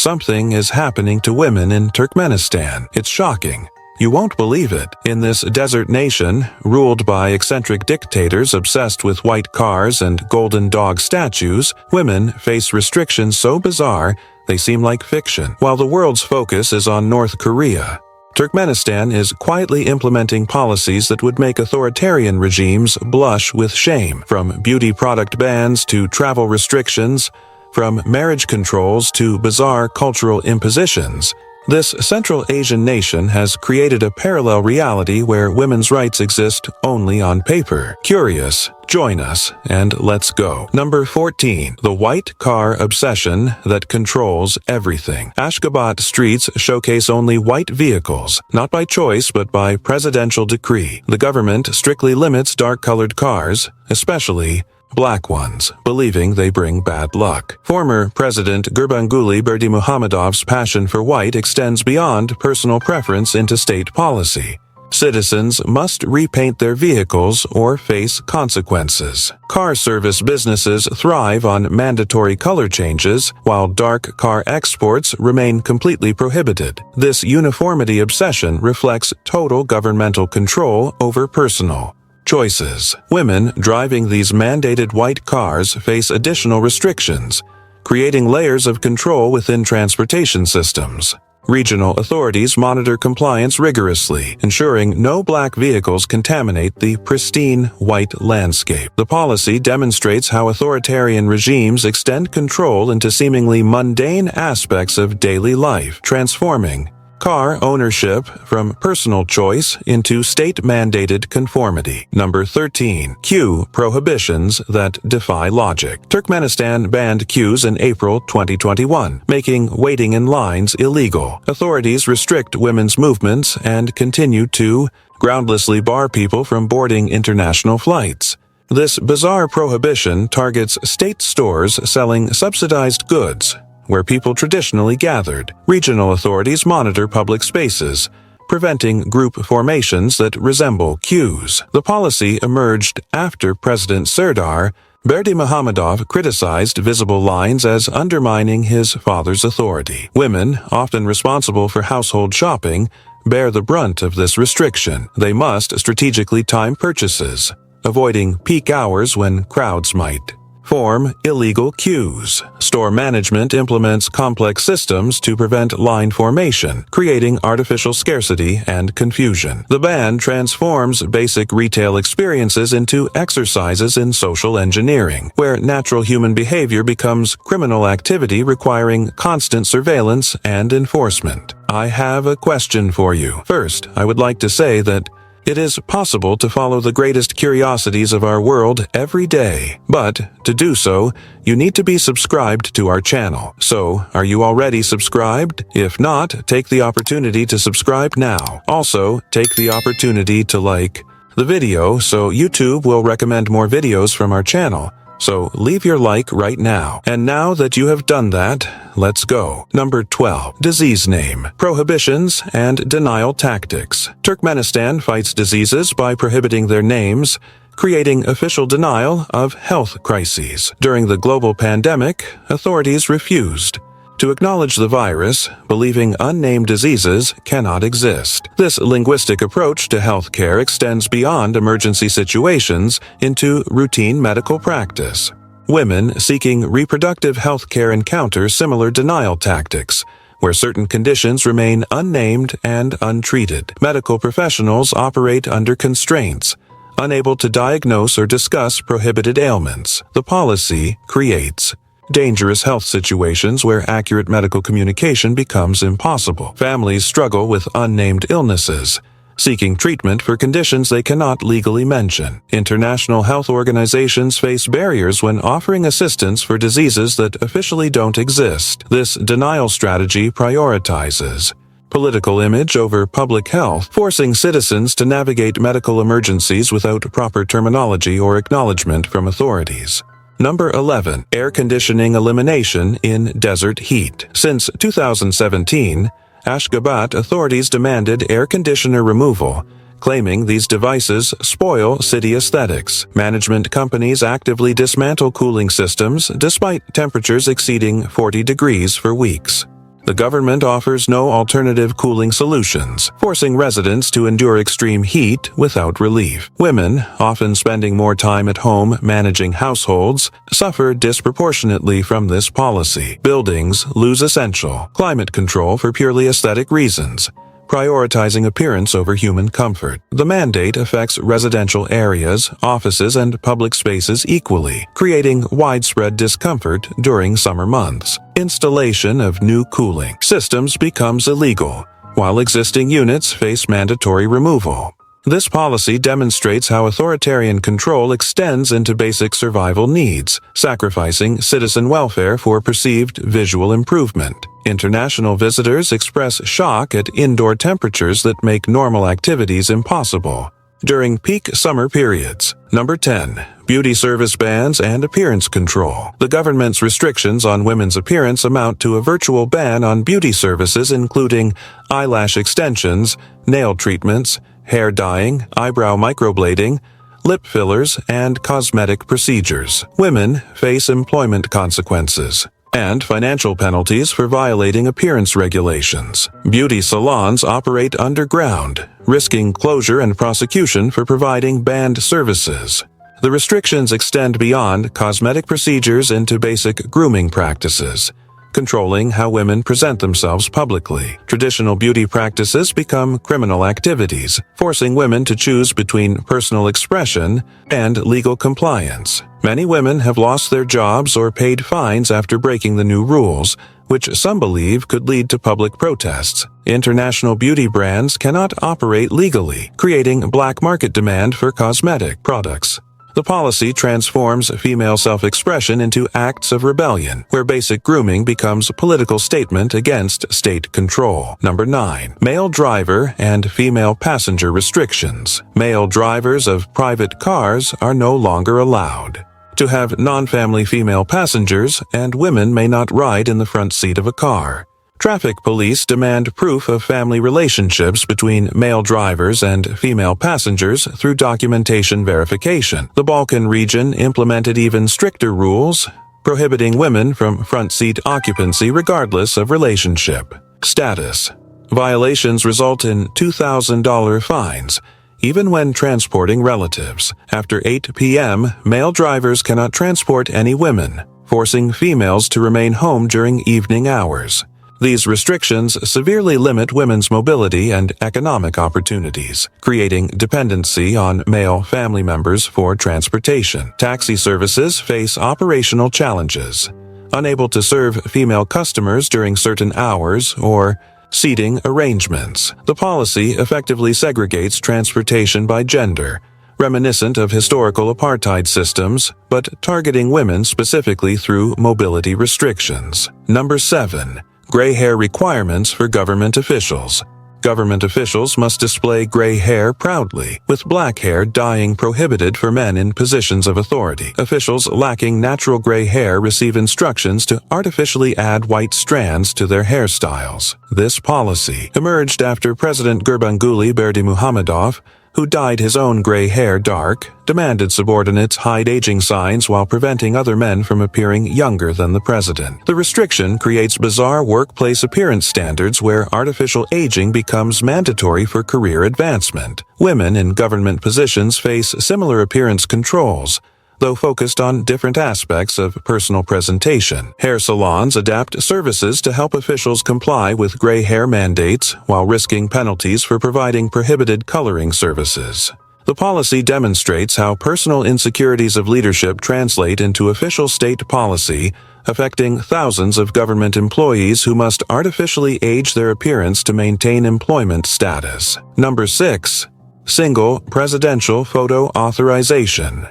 Something is happening to women in Turkmenistan. It's shocking. You won't believe it. In this desert nation, ruled by eccentric dictators obsessed with white cars and golden dog statues, women face restrictions so bizarre they seem like fiction. While the world's focus is on North Korea, Turkmenistan is quietly implementing policies that would make authoritarian regimes blush with shame. From beauty product bans to travel restrictions, from marriage controls to bizarre cultural impositions, this Central Asian nation has created a parallel reality where women's rights exist only on paper. Curious? Join us and let's go. Number 14. The white car obsession that controls everything. Ashgabat streets showcase only white vehicles, not by choice but by presidential decree. The government strictly limits dark-colored cars, especially black ones, believing they bring bad luck. Former President Gurbanguly Berdimuhamedov's passion for white extends beyond personal preference into state policy. Citizens must repaint their vehicles or face consequences. Car service businesses thrive on mandatory color changes, while dark car exports remain completely prohibited. This uniformity obsession reflects total governmental control over personal choices. Women driving these mandated white cars face additional restrictions, creating layers of control within transportation systems. Regional authorities monitor compliance rigorously, ensuring no black vehicles contaminate the pristine white landscape. The policy demonstrates how authoritarian regimes extend control into seemingly mundane aspects of daily life, transforming car ownership from personal choice into state-mandated conformity. Number 13. Queue prohibitions that defy logic. Turkmenistan banned queues in April 2021, making waiting in lines illegal. Authorities restrict women's movements and continue to groundlessly bar people from boarding international flights. This bizarre prohibition targets state stores selling subsidized goods, where people traditionally gathered. Regional authorities monitor public spaces, preventing group formations that resemble queues. The policy emerged after President Serdar Berdimuhamedov criticized visible lines as undermining his father's authority. Women, often responsible for household shopping, bear the brunt of this restriction. They must strategically time purchases, avoiding peak hours when crowds might form illegal queues. Store management implements complex systems to prevent line formation, creating artificial scarcity and confusion. The ban transforms basic retail experiences into exercises in social engineering, where natural human behavior becomes criminal activity requiring constant surveillance and enforcement. I have a question for you. First, I would like to say that it is possible to follow the greatest curiosities of our world every day, but to do so, you need to be subscribed to our channel. So, are you already subscribed? If not, take the opportunity to subscribe now. Also, take the opportunity to like the video so YouTube will recommend more videos from our channel. So leave your like right now. And now that you have done that, let's go. Number 12. Disease name, prohibitions, and denial tactics. Turkmenistan fights diseases by prohibiting their names, creating official denial of health crises. During the global pandemic, authorities refused to acknowledge the virus, believing unnamed diseases cannot exist. This linguistic approach to healthcare extends beyond emergency situations into routine medical practice. Women seeking reproductive healthcare encounter similar denial tactics, where certain conditions remain unnamed and untreated. Medical professionals operate under constraints, unable to diagnose or discuss prohibited ailments. The policy creates dangerous health situations where accurate medical communication becomes impossible. Families struggle with unnamed illnesses, seeking treatment for conditions they cannot legally mention. International health organizations face barriers when offering assistance for diseases that officially don't exist. This denial strategy prioritizes political image over public health, forcing citizens to navigate medical emergencies without proper terminology or acknowledgement from authorities. Number 11. Air conditioning elimination in desert heat. Since 2017, Ashgabat authorities demanded air conditioner removal, claiming these devices spoil city aesthetics. Management companies actively dismantle cooling systems despite temperatures exceeding 40 degrees for weeks. The government offers no alternative cooling solutions, forcing residents to endure extreme heat without relief. Women, often spending more time at home managing households, suffer disproportionately from this policy. Buildings lose essential climate control for purely aesthetic reasons, prioritizing appearance over human comfort. The mandate affects residential areas, offices, and public spaces equally, creating widespread discomfort during summer months. Installation of new cooling systems becomes illegal, while existing units face mandatory removal. This policy demonstrates how authoritarian control extends into basic survival needs, sacrificing citizen welfare for perceived visual improvement. International visitors express shock at indoor temperatures that make normal activities impossible during peak summer periods. Number 10. Beauty service bans and appearance control. The government's restrictions on women's appearance amount to a virtual ban on beauty services including eyelash extensions, nail treatments, hair dyeing, eyebrow microblading, lip fillers, and cosmetic procedures. Women face employment consequences and financial penalties for violating appearance regulations. Beauty salons operate underground, risking closure and prosecution for providing banned services. The restrictions extend beyond cosmetic procedures into basic grooming practices, controlling how women present themselves publicly. Traditional beauty practices become criminal activities, forcing women to choose between personal expression and legal compliance. Many women have lost their jobs or paid fines after breaking the new rules, which some believe could lead to public protests. International beauty brands cannot operate legally, creating black market demand for cosmetic products. The policy transforms female self-expression into acts of rebellion, where basic grooming becomes a political statement against state control. Number 9. Male driver and female passenger restrictions. Male drivers of private cars are no longer allowed to have non-family female passengers, and women may not ride in the front seat of a car. Traffic police demand proof of family relationships between male drivers and female passengers through documentation verification. The Balkan region implemented even stricter rules, prohibiting women from front seat occupancy regardless of relationship status. Violations result in $2,000 fines, even when transporting relatives. After 8 p.m., male drivers cannot transport any women, forcing females to remain home during evening hours. These restrictions severely limit women's mobility and economic opportunities, creating dependency on male family members for transportation. Taxi services face operational challenges, unable to serve female customers during certain hours or seating arrangements. The policy effectively segregates transportation by gender, reminiscent of historical apartheid systems, but targeting women specifically through mobility restrictions. Number 7. Gray hair requirements for government officials. Government officials must display gray hair proudly, with black hair dyeing prohibited for men in positions of authority. Officials lacking natural gray hair receive instructions to artificially add white strands to their hairstyles. This policy emerged after President Gurbanguly Berdimuhamedov, who dyed his own gray hair dark, demanded subordinates hide aging signs while preventing other men from appearing younger than the president. The restriction creates bizarre workplace appearance standards where artificial aging becomes mandatory for career advancement. Women in government positions face similar appearance controls, though focused on different aspects of personal presentation. Hair salons adapt services to help officials comply with gray hair mandates while risking penalties for providing prohibited coloring services. The policy demonstrates how personal insecurities of leadership translate into official state policy, affecting thousands of government employees who must artificially age their appearance to maintain employment status. Number 6. Single presidential photo authorization.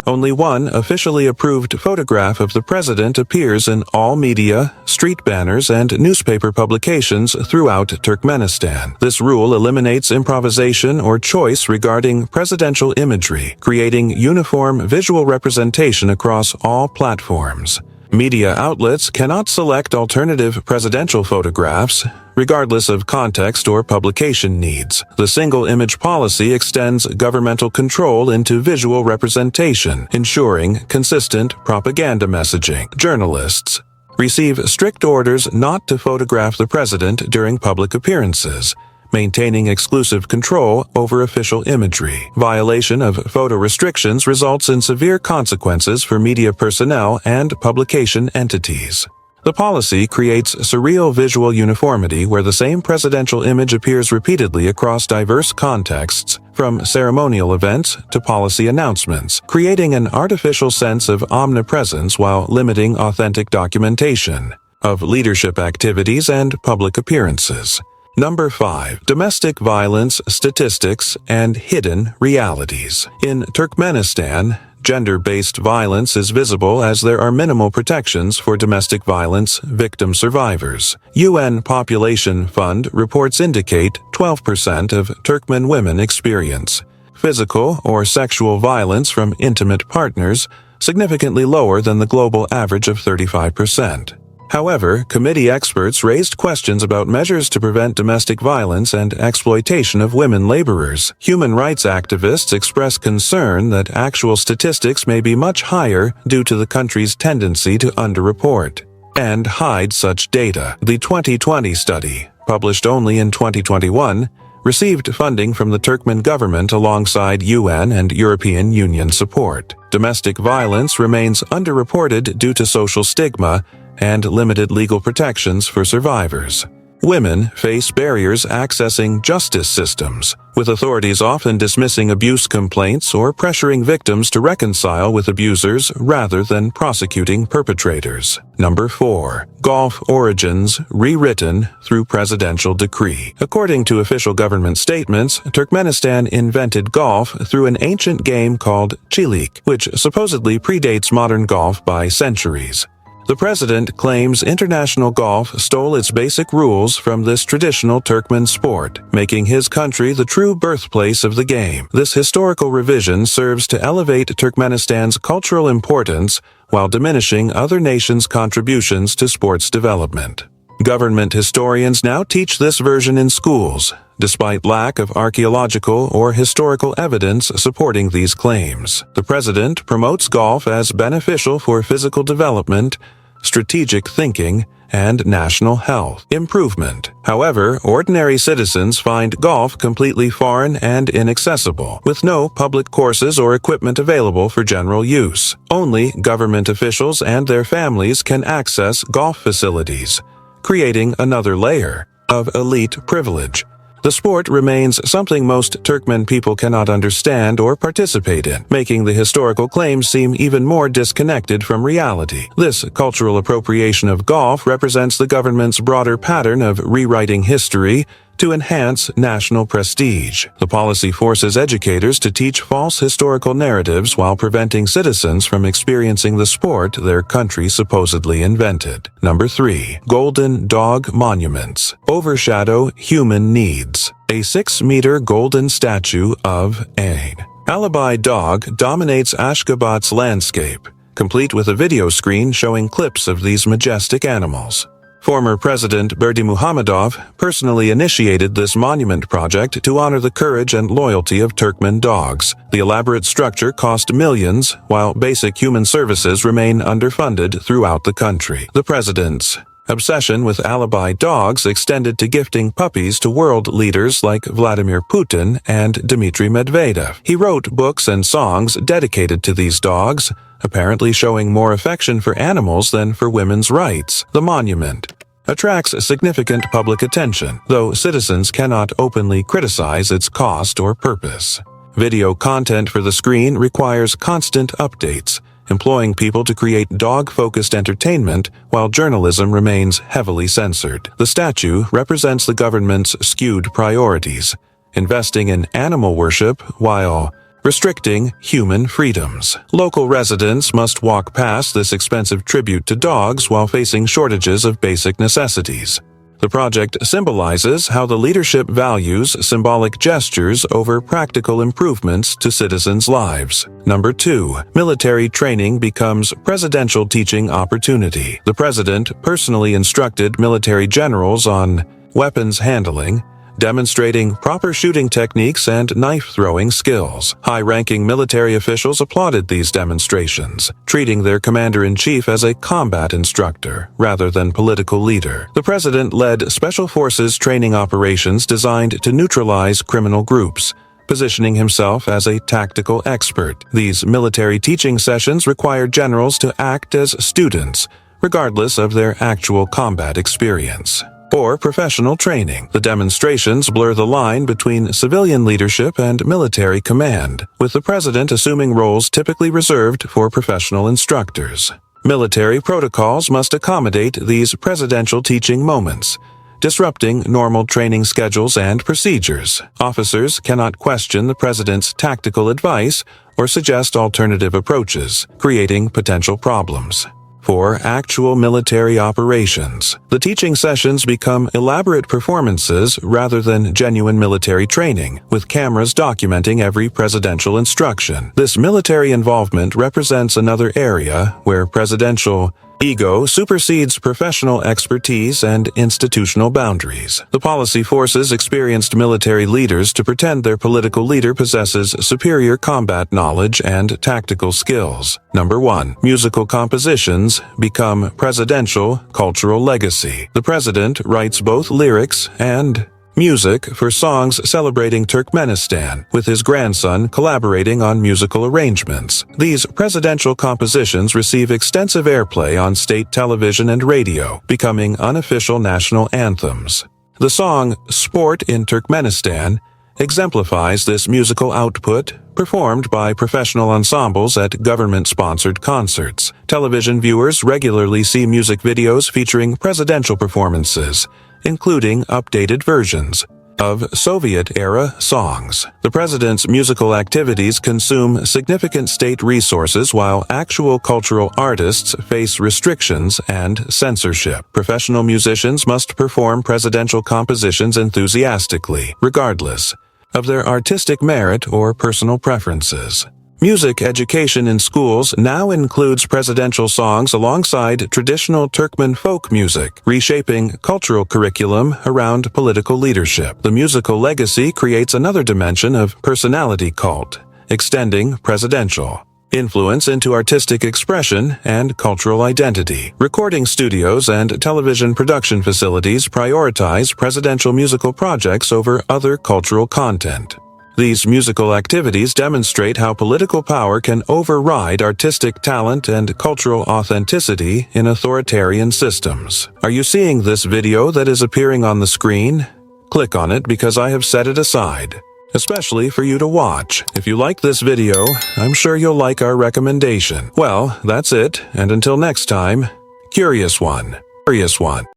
Only one officially approved photograph of the president appears in all media, street banners, and newspaper publications throughout Turkmenistan. This rule eliminates improvisation or choice regarding presidential imagery, creating uniform visual representation across all platforms. Media outlets cannot select alternative presidential photographs, regardless of context or publication needs. The single-image policy extends governmental control into visual representation, ensuring consistent propaganda messaging. Journalists, Receive strict orders not to photograph the president during public appearances, maintaining exclusive control over official imagery. Violation of photo restrictions results in severe consequences for media personnel and publication entities. The policy creates surreal visual uniformity where the same presidential image appears repeatedly across diverse contexts, from ceremonial events to policy announcements, creating an artificial sense of omnipresence while limiting authentic documentation of leadership activities and public appearances. Number 5. Domestic violence statistics and hidden realities. In Turkmenistan, gender-based violence is visible as there are minimal protections for domestic violence victim survivors. UN Population Fund reports indicate 12% of Turkmen women experience physical or sexual violence from intimate partners, significantly lower than the global average of 35%. However, committee experts raised questions about measures to prevent domestic violence and exploitation of women laborers. Human rights activists express concern that actual statistics may be much higher due to the country's tendency to underreport and hide such data. The 2020 study, published only in 2021, received funding from the Turkmen government alongside UN and European Union support. Domestic violence remains underreported due to social stigma and limited legal protections for survivors. Women face barriers accessing justice systems, with authorities often dismissing abuse complaints or pressuring victims to reconcile with abusers rather than prosecuting perpetrators. Number 4. Golf origins rewritten through presidential decree. According to official government statements, Turkmenistan invented golf through an ancient game called chilik, which supposedly predates modern golf by centuries. The president claims international golf stole its basic rules from this traditional Turkmen sport, making his country the true birthplace of the game. This historical revision serves to elevate Turkmenistan's cultural importance while diminishing other nations' contributions to sports development. Government historians now teach this version in schools, despite lack of archaeological or historical evidence supporting these claims. The president promotes golf as beneficial for physical development, strategic thinking, and national health improvement. However, ordinary citizens find golf completely foreign and inaccessible, with no public courses or equipment available for general use. Only government officials and their families can access golf facilities, creating another layer of elite privilege. The sport remains something most Turkmen people cannot understand or participate in, making the historical claims seem even more disconnected from reality. This cultural appropriation of golf represents the government's broader pattern of rewriting history to enhance national prestige. The policy forces educators to teach false historical narratives while preventing citizens from experiencing the sport their country supposedly invented. Number 3. Golden Dog Monuments overshadow human needs. A 6-meter golden statue of an alibi dog dominates Ashgabat's landscape, complete with a video screen showing clips of these majestic animals. Former President Berdimuhamedov personally initiated this monument project to honor the courage and loyalty of Turkmen dogs. The elaborate structure cost millions, while basic human services remain underfunded throughout the country. The president's obsession with alibi dogs extended to gifting puppies to world leaders like Vladimir Putin and Dmitry Medvedev. He wrote books and songs dedicated to these dogs, apparently showing more affection for animals than for women's rights. The monument attracts significant public attention, though citizens cannot openly criticize its cost or purpose. Video content for the screen requires constant updates, employing people to create dog-focused entertainment while journalism remains heavily censored. The statue represents the government's skewed priorities, investing in animal worship while restricting human freedoms. Local residents must walk past this expensive tribute to dogs while facing shortages of basic necessities. The project symbolizes how the leadership values symbolic gestures over practical improvements to citizens' lives. Number 2. Military training becomes presidential teaching opportunity. The president personally instructed military generals on weapons handling, demonstrating proper shooting techniques and knife-throwing skills. High-ranking military officials applauded these demonstrations, treating their commander-in-chief as a combat instructor rather than political leader. The president led special forces training operations designed to neutralize criminal groups, positioning himself as a tactical expert. These military teaching sessions required generals to act as students, regardless of their actual combat experience or professional training. The demonstrations blur the line between civilian leadership and military command, with the president assuming roles typically reserved for professional instructors. Military protocols must accommodate these presidential teaching moments, disrupting normal training schedules and procedures. Officers cannot question the president's tactical advice or suggest alternative approaches, creating potential problems. For actual military operations, the teaching sessions become elaborate performances rather than genuine military training, with cameras documenting every presidential instruction. This military involvement represents another area where presidential ego supersedes professional expertise and institutional boundaries. The policy forces experienced military leaders to pretend their political leader possesses superior combat knowledge and tactical skills. Number 1. Musical compositions become presidential cultural legacy. The president writes both lyrics and music for songs celebrating Turkmenistan, with his grandson collaborating on musical arrangements. These presidential compositions receive extensive airplay on state television and radio, becoming unofficial national anthems. The song "Sport in Turkmenistan" exemplifies this musical output, performed by professional ensembles at government-sponsored concerts. Television viewers regularly see music videos featuring presidential performances, including updated versions of Soviet-era songs. The president's musical activities consume significant state resources while actual cultural artists face restrictions and censorship. Professional musicians must perform presidential compositions enthusiastically, regardless of their artistic merit or personal preferences. Music education in schools now includes presidential songs alongside traditional Turkmen folk music, reshaping cultural curriculum around political leadership. The musical legacy creates another dimension of personality cult, extending presidential influence into artistic expression and cultural identity. Recording studios and television production facilities prioritize presidential musical projects over other cultural content. These musical activities demonstrate how political power can override artistic talent and cultural authenticity in authoritarian systems. Are you seeing this video that is appearing on the screen? Click on it because I have set it aside, especially for you to watch. If you like this video, I'm sure you'll like our recommendation. Well, that's it, and until next time, Curious One.